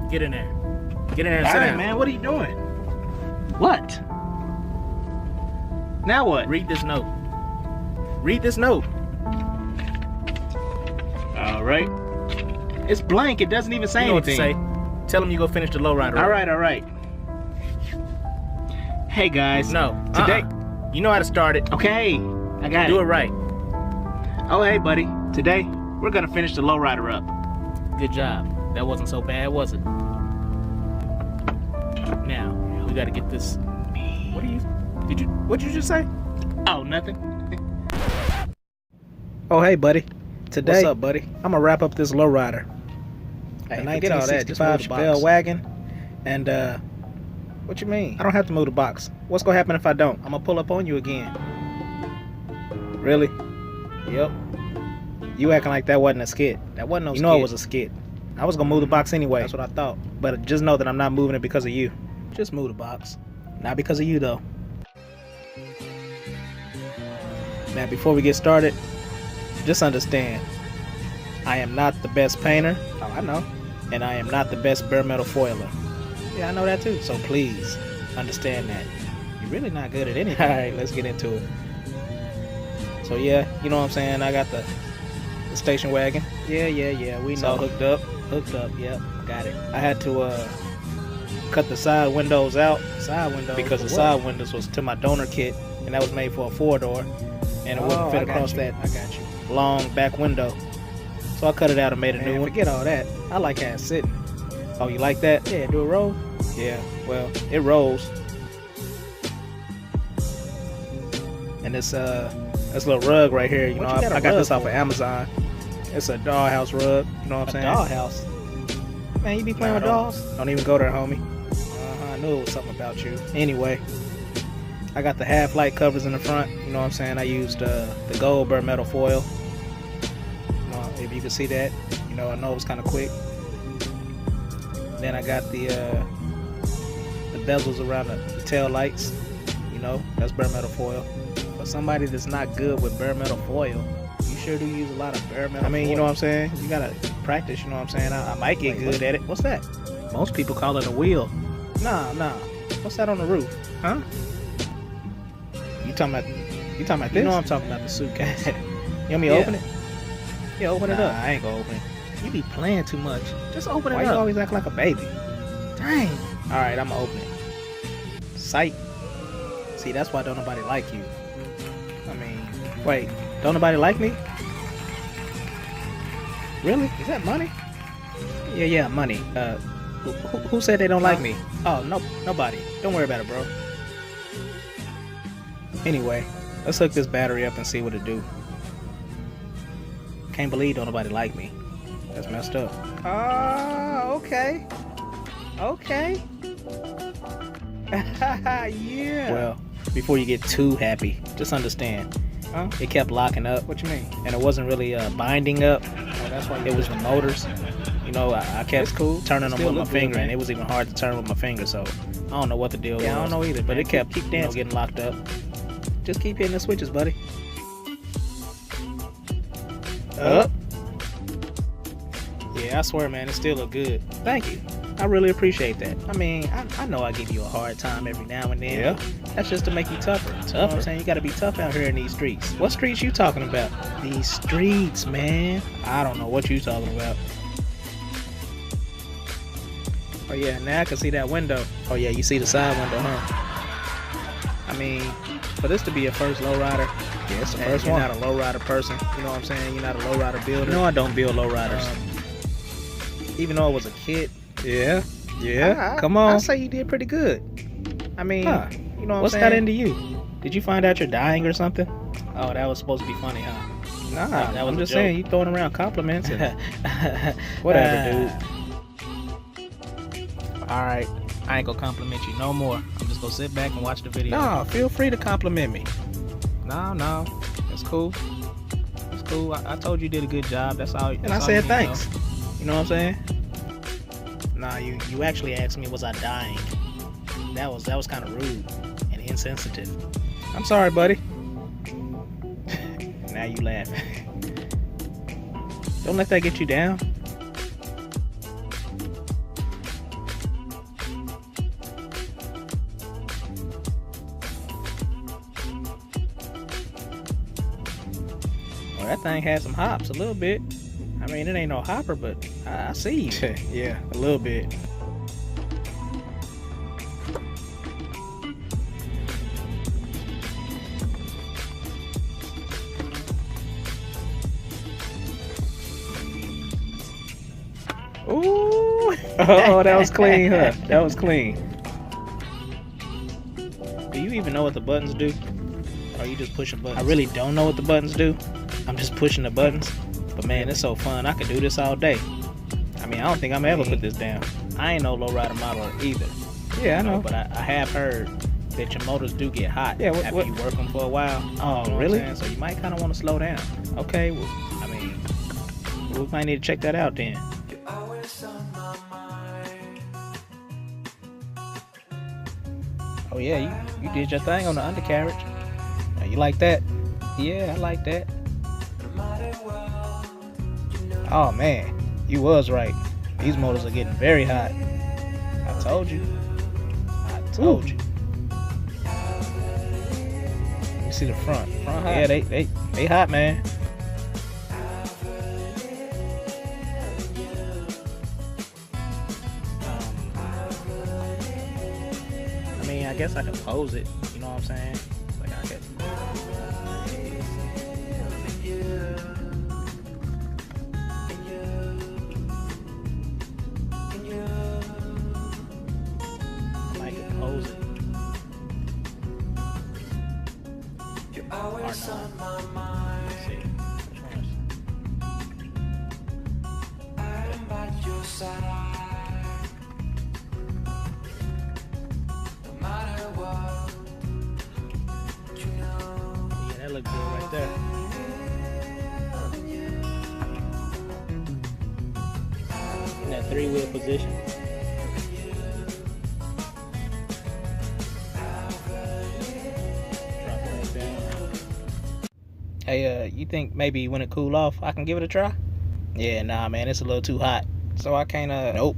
Get in there. Get in there and All sit right, down. man. What are you doing? What? Now what? Read this note. Read this note. All right. It's blank. It doesn't even say You know what to anything. say. Tell him you go finish the lowrider. All right, all right. Hey guys. No. Today. You know how to start it. Okay, I got it. Do it right. Oh, hey, buddy. Today we're gonna finish the lowrider up. Good job. That wasn't so bad, was it? Now we got to get this. What are you? What'd you just say? Oh, nothing. Oh, hey, buddy. Today, What's up, buddy? I'm gonna wrap up this lowrider. Hey, The forget all that. Just move 1965 the Chevelle box. wagon, and What you mean? I don't have to move the box. What's gonna happen if I don't? I'm gonna pull up on you again. Really? Yep. You acting like that wasn't a skit. That wasn't no You know it skit. was a skit. I was gonna move the box anyway. That's what I thought. But just know that I'm not moving it because of you. Just move the box. Not because of you, though. Now, before we get started, just understand, I am not the best painter. Oh, I know. And I am not the best bare metal foiler. Yeah, I know that too. So please, understand that. You're really not good at anything. Alright, let's get into it. So yeah, you know what I'm saying? I got the station wagon. Yeah. We It's all know. hooked up. Hooked up. Yep. Got it. I had to cut the side windows out Side window. because the side windows was to my donor kit, and that was made for a 4-door, and it wouldn't fit across that I got you. long back window. So I cut it out and made a new Man, one. forget all that. I like how it's sitting. Oh, you like that? Yeah, do a roll. Yeah. Well, it rolls. And this little rug right here, you What know, you got a I got this rug off of for? Amazon. It's a dollhouse rug. You know what I'm saying? Dollhouse. Man, you be playing with dolls? Don't even go there, homie. I knew it was something about you. Anyway, I got the half light covers in the front. You know what I'm saying? I used the gold bare metal foil. You know, if you can see that, you know, I know it was kind of quick. Then I got the bezels around the tail lights. You know, that's bare metal foil. For somebody that's not good with bare metal foil, You sure do use a lot of bare metal. I mean, foil. you know what I'm saying? You gotta practice, you know what I'm saying? I might get Wait, good at it. What's that? Most people call it a wheel. Nah. What's that on the roof? Huh? You talking about this? You know I'm talking about the suitcase. You want me to Yeah. open it? Yeah, open it Nah, up. I ain't gonna open it. You be playing too much. Just open Why it you up. always act like a baby? Dang. Alright, I'm gonna open it. Sight. See, that's why don't nobody like you. I mean, wait, don't nobody like me? Really? Is that money? Yeah, money. Who said they don't like me? Oh, no, nobody. Don't worry about it, bro. Anyway, let's hook this battery up and see what it do. Can't believe don't nobody like me. That's messed up. Okay. Okay. Yeah. Well, before you get too happy, just understand. Huh? It kept locking up, What you mean? and it wasn't really binding up. Oh, that's why It was the motors. You know, I It's kept cool. turning them Still with my look good, finger, and man. it was even hard to turn with my finger. So I don't know what the deal was. Yeah, I don't know either, But man. it kept Keep you know, dancing. getting locked up. Just keep hitting the switches, buddy. Up. Yeah, I swear, man, it still look good. Thank you. I really appreciate that. I mean, I know I give you a hard time every now and then. Yeah. but That's just to make you tougher. You know what I'm Tougher? saying? You gotta be tough out here in these streets. What streets you talking about? These streets, man. I don't know what you talking about. Oh yeah, now I can see that window. Oh yeah, you see the side window, huh? I mean, for this to be your first lowrider, Yeah, it's the and first you're one. not a lowrider person. You know what I'm saying? You're not a lowrider builder. No, I don't build lowriders. Even though I was a kid, Yeah. come on. I say you did pretty good. I mean, Huh. you know what What's I'm that saying? into you? Did you find out you're dying or something? Oh, that was supposed to be funny, huh? Nah, that was I'm a just joke. saying you throwing around compliments. And, Whatever, dude. Alright, I ain't gonna compliment you no more. I'm just gonna sit back and watch the video. No, feel free to compliment me. No. It's cool. It's cool. I told you did a good job. That's all. And I said thanks. You know what I'm saying? Nah, you actually asked me was I dying. That was kind of rude and insensitive. I'm sorry, buddy. Now you laughing. Don't let that get you down. that thing had some hops a little bit. I mean, it ain't no hopper, but I see you. Yeah, a little bit. Ooh! Oh, that was clean, huh? That was clean. Do you even know what the buttons do? Or are you just pushing buttons? I really don't know what the buttons do. I'm just pushing the buttons. But man, it's so fun. I could do this all day. I mean, I don't think I'm ever put this down. I ain't no lowrider modeler either. Yeah, I know. But I have heard that your motors do get hot after you work them for a while. Oh, you know really? So you might kind of want to slow down. Okay, well, I mean, we might need to check that out then. Oh yeah, you did your thing on the undercarriage. Now, you like that? Yeah, I like that. Oh man, you was right. These motors are getting very hot. I told you. I told you. You see the front hot? Yeah, they hot, man. I mean, I guess I can pose it. You know what I'm saying? Like I could. Pose it. Or not. Let's see. Which one is yeah, that looks good right there. In that 3-wheel position. Hey, you think maybe when it cool off, I can give it a try? Yeah, nah, man, it's a little too hot. So I can't, nope.